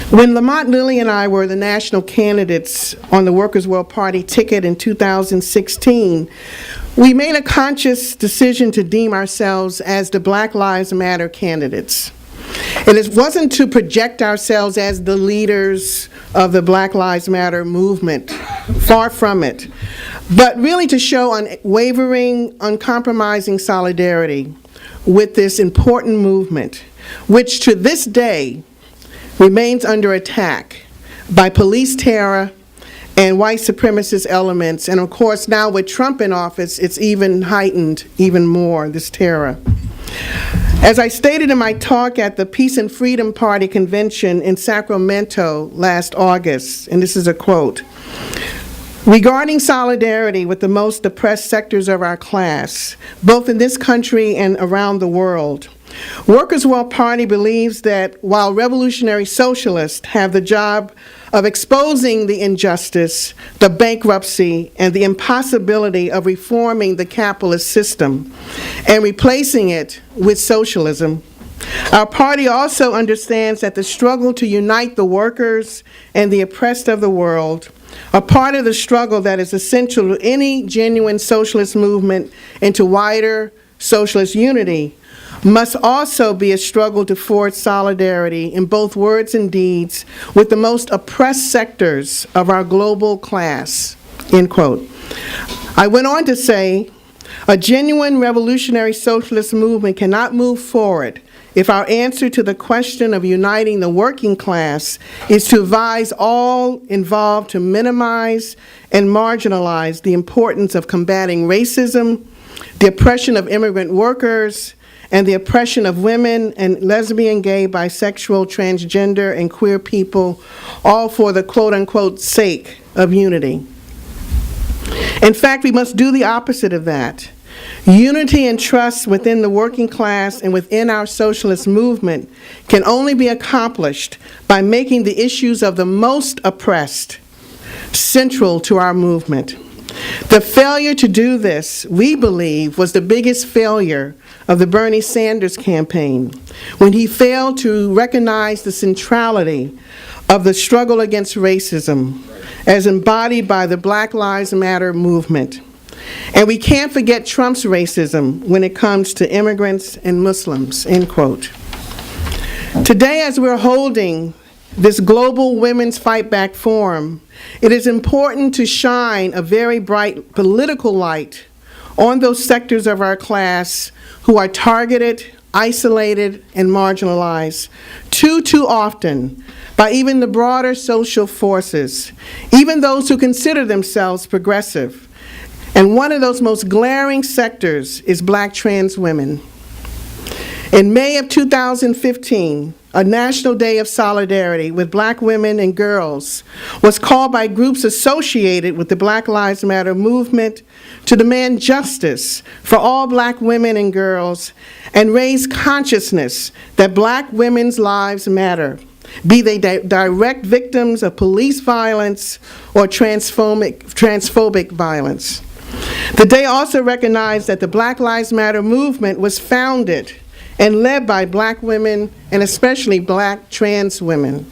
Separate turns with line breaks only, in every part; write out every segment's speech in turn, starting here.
When Lamont Lilly and I were the national candidates on the Workers' World Party ticket in 2016, we made a conscious decision to deem ourselves as the Black Lives Matter candidates. And it wasn't to project ourselves as the leaders of the Black Lives Matter movement, far from it, but really to show unwavering, uncompromising solidarity with this important movement, which to this day remains under attack by police terror and white supremacist elements. And of course, now with Trump in office, it's even heightened even more, this terror. As I stated in my talk at the Peace and Freedom Party convention in Sacramento last August, and this is a quote, "Regarding solidarity with the most oppressed sectors of our class, both in this country and around the world, Workers' World Party believes that while revolutionary socialists have the job of exposing the injustice, the bankruptcy, and the impossibility of reforming the capitalist system and replacing it with socialism, our party also understands that the struggle to unite the workers and the oppressed of the world, a part of the struggle that is essential to any genuine socialist movement and to wider socialist unity, must also be a struggle to forge solidarity in both words and deeds with the most oppressed sectors of our global class," end quote. I went on to say, "A genuine revolutionary socialist movement cannot move forward if our answer to the question of uniting the working class is to advise all involved to minimize and marginalize the importance of combating racism, the oppression of immigrant workers, and the oppression of women and lesbian, gay, bisexual, transgender, and queer people, all for the quote-unquote sake of unity. In fact, we must do the opposite of that. Unity and trust within the working class and within our socialist movement can only be accomplished by making the issues of the most oppressed central to our movement. The failure to do this, we believe, was the biggest failure of the Bernie Sanders campaign, when he failed to recognize the centrality of the struggle against racism as embodied by the Black Lives Matter movement. And we can't forget Trump's racism when it comes to immigrants and Muslims," end quote. Today, as we're holding this Global Women's Fight Back Forum, it is important to shine a very bright political light on those sectors of our class who are targeted, isolated, and marginalized too often by even the broader social forces, even those who consider themselves progressive. And one of those most glaring sectors is Black trans women. In May of 2015, a National Day of Solidarity with Black women and girls was called by groups associated with the Black Lives Matter movement to demand justice for all Black women and girls and raise consciousness that Black women's lives matter, be they direct victims of police violence or transphobic violence. The day also recognized that the Black Lives Matter movement was founded and led by Black women, and especially Black trans women.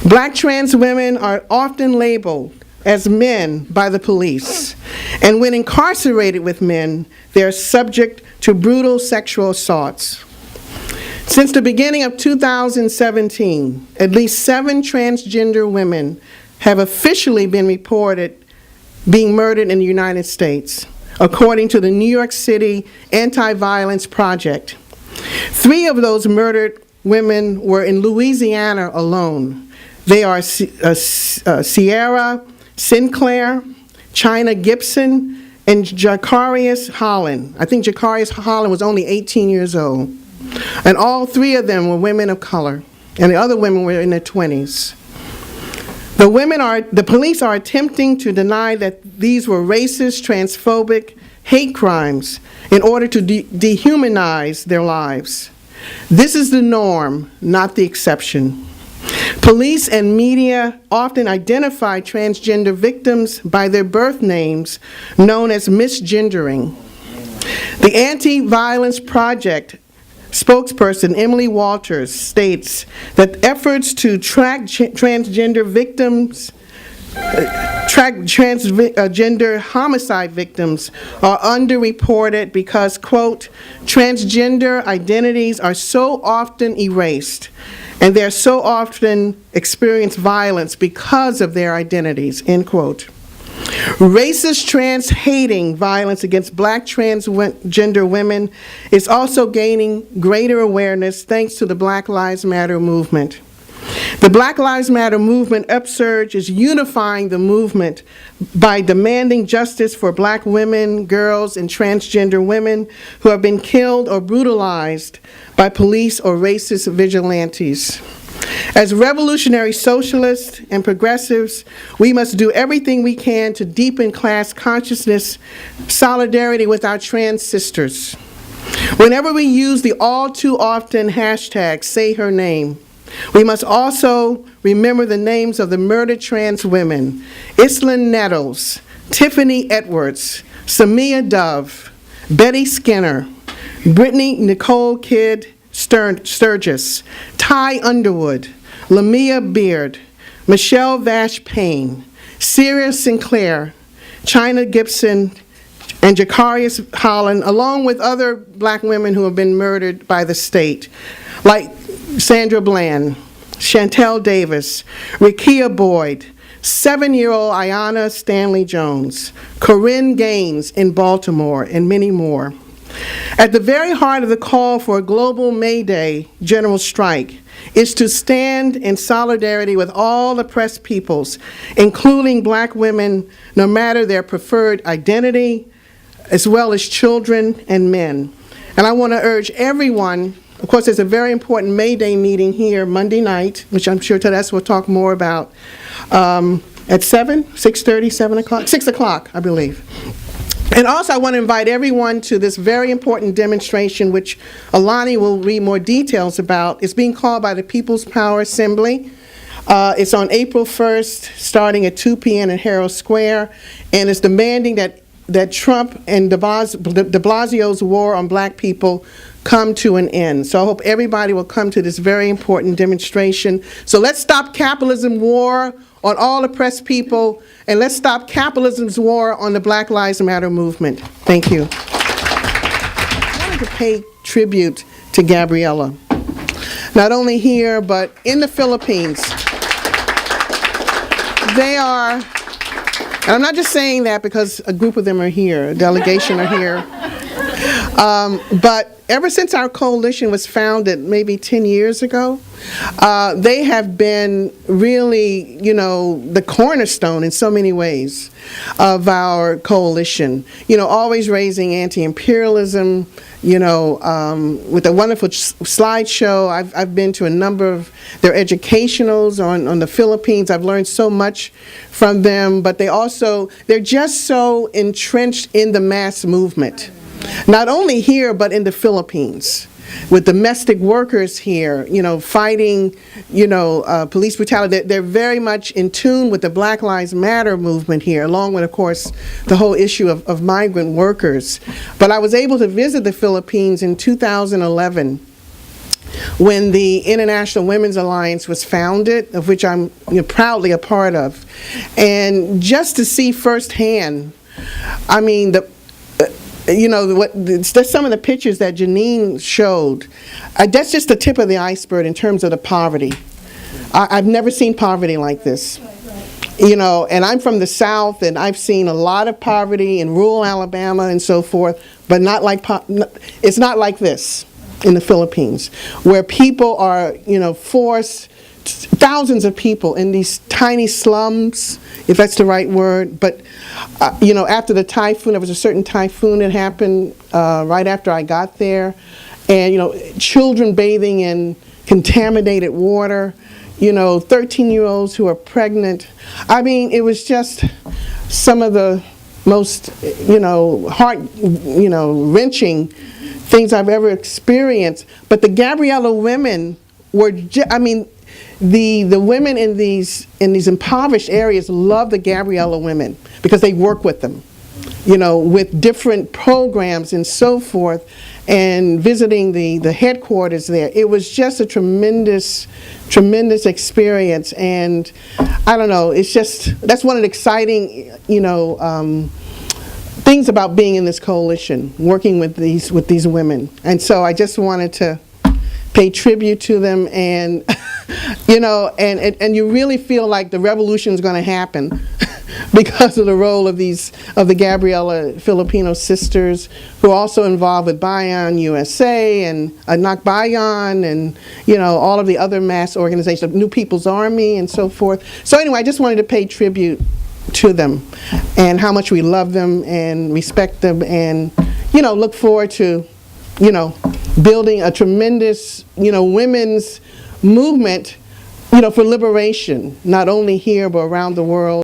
Black trans women are often labeled as men by the police, and when incarcerated with men, they are subject to brutal sexual assaults. Since the beginning of 2017, at least 7 transgender women have officially been reported being murdered in the United States, according to the New York City Anti-Violence Project. 3 of those murdered women were in Louisiana alone. They are Sierra Sinclair, China Gibson, and Jacarius Holland. I think Jacarius Holland was only 18 years old. And all 3 of them were women of color, and the other women were in their 20s. The police are attempting to deny that these were racist, transphobic, hate crimes in order to dehumanize their lives. This is the norm, not the exception. Police and media often identify transgender victims by their birth names, known as misgendering. The Anti-Violence Project spokesperson Emily Walters states that efforts to track transgender victims, transgender homicide victims are underreported because, quote, transgender identities are so often erased and they're so often experience violence because of their identities, end quote. Racist, trans-hating violence against Black transgender women is also gaining greater awareness thanks to the Black Lives Matter movement. The Black Lives Matter movement upsurge is unifying the movement by demanding justice for Black women, girls, and transgender women who have been killed or brutalized by police or racist vigilantes. As revolutionary socialists and progressives, we must do everything we can to deepen class consciousness, solidarity with our trans sisters. Whenever we use the all too often hashtag, say her name, we must also remember the names of the murdered trans women: Islyn Nettles, Tiffany Edwards, Samia Dove, Betty Skinner, Brittany Nicole Kidd Sturgis, Ty Underwood, Lamia Beard, Michelle Vash Payne, Sierra Sinclair, China Gibson, and Jacarius Holland, along with other Black women who have been murdered by the state, like Sandra Bland, Chantel Davis, Rekia Boyd, 7-year-old Ayanna Stanley Jones, Corinne Gaines in Baltimore, and many more. At the very heart of the call for a global May Day general strike is to stand in solidarity with all oppressed peoples, including Black women, no matter their preferred identity, as well as children and men. And I want to urge everyone. Of course, there's a very important May Day meeting here Monday night, which I'm sure Tedesco will talk more about, at 6:30, 7 o'clock, 6 o'clock, I believe. And also, I want to invite everyone to this very important demonstration, which Alani will read more details about. It's being called by the People's Power Assembly. It's on April 1st, starting at 2 p.m. at Herald Square, and it's demanding that Trump and de Blasio's war on Black people come to an end. So I hope everybody will come to this very important demonstration. So let's stop capitalism war on all oppressed people, and let's stop capitalism's war on the Black Lives Matter movement. Thank you. I wanted to pay tribute to Gabriella, not only here, but in the Philippines. They are, and I'm not just saying that because a group of them are here, a delegation are here, but ever since our coalition was founded maybe 10 years ago, they have been really, the cornerstone in so many ways of our coalition. Always raising anti-imperialism, with a wonderful slideshow. I've been to a number of their educationals on the Philippines. I've learned so much from them, but they're just so entrenched in the mass movement. Not only here, but in the Philippines, with domestic workers here, fighting, police brutality. They're very much in tune with the Black Lives Matter movement here, along with, of course, the whole issue of migrant workers. But I was able to visit the Philippines in 2011 when the International Women's Alliance was founded, of which I'm proudly a part of. And just to see firsthand, that's some of the pictures that Janine showed. That's just the tip of the iceberg in terms of the poverty. I've never seen poverty like this. And I'm from the South, and I've seen a lot of poverty in rural Alabama and so forth, but it's not like this in the Philippines, where people are, forced, thousands of people in these tiny slums, if that's the right word. But, after the typhoon, there was a certain typhoon that happened right after I got there. And, children bathing in contaminated water, 13-year-olds who are pregnant. It was just some of the most, heart, wrenching things I've ever experienced. But the Gabriella women were, the women in these impoverished areas love the Gabriella women because they work with them. with different programs and so forth, and visiting the headquarters there. It was just a tremendous experience, and I don't know, that's one of the exciting, things about being in this coalition, working with these women. And so I just wanted to pay tribute to them, and and you really feel like the revolution is going to happen because of the role of the Gabriela Filipino sisters, who are also involved with Bayan USA and Anak Bayan, and all of the other mass organizations, New People's Army and so forth. So anyway, I just wanted to pay tribute to them and how much we love them and respect them, and look forward to building a tremendous women's movement for liberation, not only here but around the world.